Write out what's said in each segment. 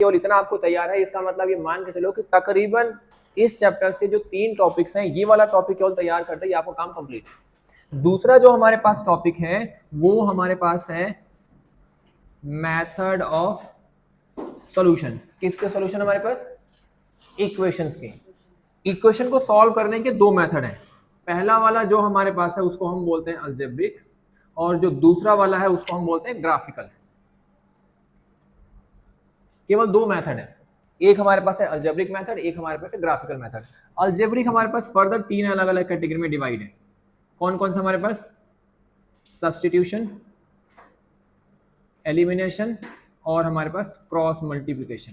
केवल इतना आपको तैयार है, इसका मतलब ये मान के चलो कि तकरीबन इस चैप्टर से जो 3 टॉपिक्स हैं, ये वाला टॉपिक केवल तैयार कर दे, ये आपको काम कंप्लीट है। दूसरा जो हमारे पास टॉपिक है वो हमारे पास है मेथड ऑफ सॉल्यूशन। किसके सॉल्यूशन हमारे पास? इक्वेशंस के। इक्वेशन को सॉल्व करने के दो मेथड हैं। पहला वाला जो हमारे पास है उसको हम बोलते हैं अलजेब्रिक, और जो दूसरा वाला है उसको हम बोलते हैं ग्राफिकल। केवल दो मेथड है, एक हमारे पास है अलजेब्रिक मेथड, एक हमारे पास है ग्राफिकल मेथड। अलजेब्रिक हमारे पास फर्दर 3 अलग अलग कैटेगरी में डिवाइड है। कौन कौन सा हमारे पास? सब्स्टिट्यूशन, एलिमिनेशन और हमारे पास क्रॉस मल्टीप्लिकेशन।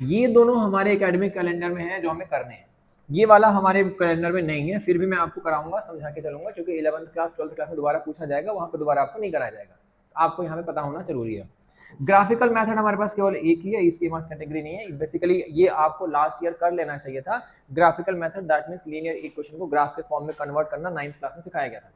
ये दोनों हमारे एकेडमिक कैलेंडर में है जो हमें करने हैं। ये वाला हमारे कैलेंडर में नहीं है, फिर भी मैं आपको कराऊंगा, समझा के चलूंगा, क्योंकि 11th क्लास 12th क्लास में दोबारा पूछा जाएगा, वहां पे दोबारा आपको नहीं कराया जाएगा। आपको यहाँ पे पता होना जरूरी है। ग्राफिकल मेथड हमारे पास केवल एक ही है, इसकी पास कैटेगरी नहीं है। बेसिकली ये आपको लास्ट ईयर कर लेना चाहिए था। Graphical method that means linear equation को ग्राफ के फॉर्म में कन्वर्ट करना 9th क्लास में सिखाया गया था।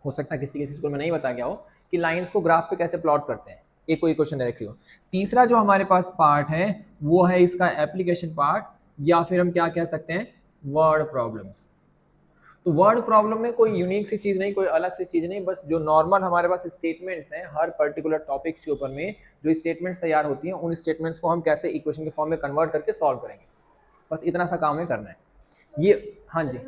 हो सकता है किसी स्कूल में नहीं बताया गया हो कि लाइंस को ग्राफ पे कैसे प्लॉट करते हैं। एक कोई क्वेश्चन देखियो। तीसरा जो हमारे पास पार्ट है वो है इसका एप्लीकेशन पार्ट, या फिर हम क्या कह सकते हैं, वर्ड प्रॉब्लम्स। तो वर्ड प्रॉब्लम में कोई यूनिक सी चीज नहीं, कोई अलग सी चीज नहीं, बस जो नॉर्मल हमारे पास स्टेटमेंट्स हैं हर पर्टिकुलर टॉपिक्स के ऊपर में जो स्टेटमेंट्स तैयार होती हैं, उन स्टेटमेंट्स को हम कैसे इक्वेशन के फॉर्म में कन्वर्ट करके सॉल्व करेंगे, बस इतना सा काम है करना है ये। हाँ जी,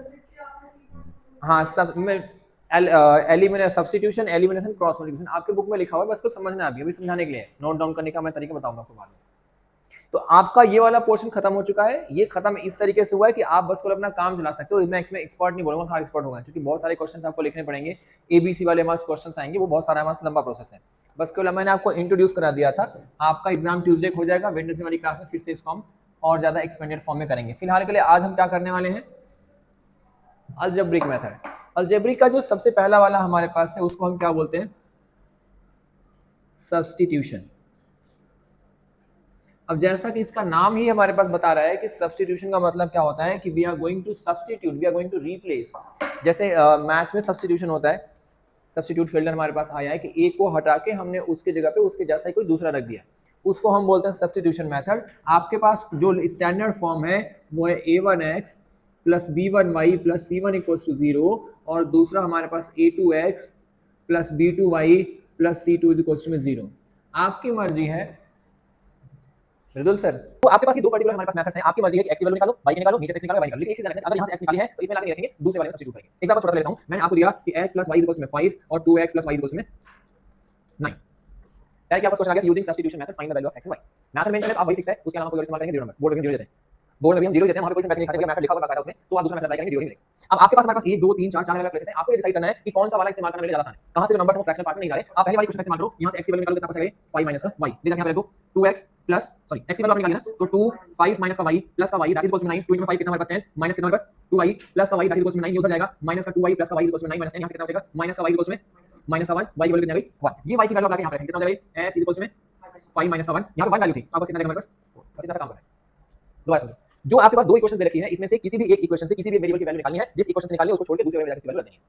हाँ सब में elimination, substitution, elimination, cross multiplication आपके बुक में लिखा हुआ है, बस कुछ समझना है। अभी समझाने के लिए नोट डाउन करने का मैं तरीका बताऊंगा आपको बाद में। तो आपका ये वाला पोर्शन खत्म हो चुका है। ये खत्म इस तरीके से हुआ है कि आप बस को अपना काम चला सकते हो। मैं इसमें एक्सपर्ट नहीं बोलूंगा, कहाँ एक्सपर्ट होगा, क्योंकि बहुत सारे क्वेश्चंस आपको लिखने पड़ेंगे। एबीसी वाले हमारे क्वेश्चंस आएंगे, वो बहुत सारा हमारा लंबा प्रोसेस है। बस केवल मैंने आपको इंट्रोड्यूस करा दिया था। आपका एग्जाम ट्यूसडे हो जाएगा, वेडनेसडे वाली क्लास में फिर से इसको हम और ज्यादा एक्सपेंडेड फॉर्म में करेंगे। फिलहाल के लिए आज हम क्या करने वाले हैं, अलजेब्रिक मेथड। अलजेब्रिक का जो सबसे पहला वाला हमारे पास है उसको हम क्या बोलते हैं, सब्स्टिट्यूशन। अब जैसा कि इसका नाम ही हमारे पास बता रहा है कि सब्स्टिट्यूशन का मतलब क्या होता है कि we are going to substitute, we are going to replace. जैसे मैथ्स में सब्स्टिट्यूशन होता है, सब्स्टिट्यूट फिल्टर हमारे पास आया है कि एक को हटा के हमने उसके जगह पे उसके जैसा ही कोई दूसरा रख दिया, उसको हम बोलते हैं सब्स्टिट्यूशन मेथड। आपके पास जो स्टैंडर्ड फॉर्म है वो है a1x plus b1y plus c1 equals to 0, और दूसरा हमारे पास a2x plus b2y plus c2 equals to 0। आपकी मर्जी है रिदुल सर। तो आपके पास ये दो पर्टिकुलर हमारे पास मेथड्स हैं, आपकी मर्जी है कि x की वैल्यू निकालो, y की निकालो, नीचे से x निकालो, y निकालो। लेकिन एक चीज ध्यान रखना, अगर यहां से x निकाली है तो इसमें लाके रखेंगे, दूसरे वाले में सब्स्टिट्यूट करेंगे। एग्जांपल छोटा सा लेता हूं, मैंने आपको दिया कि x + y = 5 और 2x + y = 9। क्या क्या क्वेश्चन आ गया, using substitution method find the value of x and y। Method mention है तो आप वही फिक्स है, उसके अलावा कोई और इस्तेमाल करेंगे 0 नंबर। बोर्ड में 0 देते हैं, बोर्ड में भी हम 0 देते हैं, वहां पे कोई मेथड नहीं दिखाते, मेथड लिखा हुआ है उसमें, तो आप दूसरा मेथड अप्लाई करेंगे 0 ही मिलेगा। अब आपके पास हमारे पास 1 2 3 4 अलग अलग प्लेसेस हैं, आपको ये डिसाइड करना है कि कौन सा वाला इस्तेमाल करना मेरे ज्यादा आसान है। कहां से जो नंबर्स हम फ्रैक्शनल पार्ट में नहीं डाले, आप पहले वाली क्वेश्चन इस्तेमाल करो। यहां से x की वैल्यू निकालो, कितना बचेगा, 5 - का y। ले जाके यहां पे रख दो, 2x प्लस सॉरी x की वैल्यू आपने निकाली ना, तो 2 5 - का y प्लस का y दैट इज 9। 2 * 5 कितना हमारे पास 10, माइनस कितना हमारे पास 2y प्लस का y दैट इज 9, ये उधर जाएगा, माइनस का 2y प्लस का y = 9 माइनस 10, यहां से कितना बचेगा, माइनस का y = माइनस का 1, y की वैल्यू कितनी आ गई 1। ये y की वैल्यू आप लाके यहां पे रखेंगे, कितना हो जाएगा, x = 5 - का 1, यहां पे 1 वैल्यू थी, आप बस कितना देगा हमारे पास, बस इतना सा काम करना है। दो बार जो आपके पास दो इक्वेशन दे रखी है, इसमें से किसी भी एक इक्वेशन से किसी भी वेरिएबल की वैल्यू निकालनी है। जिस इक्वेशन से निकालनी है उसको छोड़ के दूसरे वेरिएबल की वैल्यू रखनी है।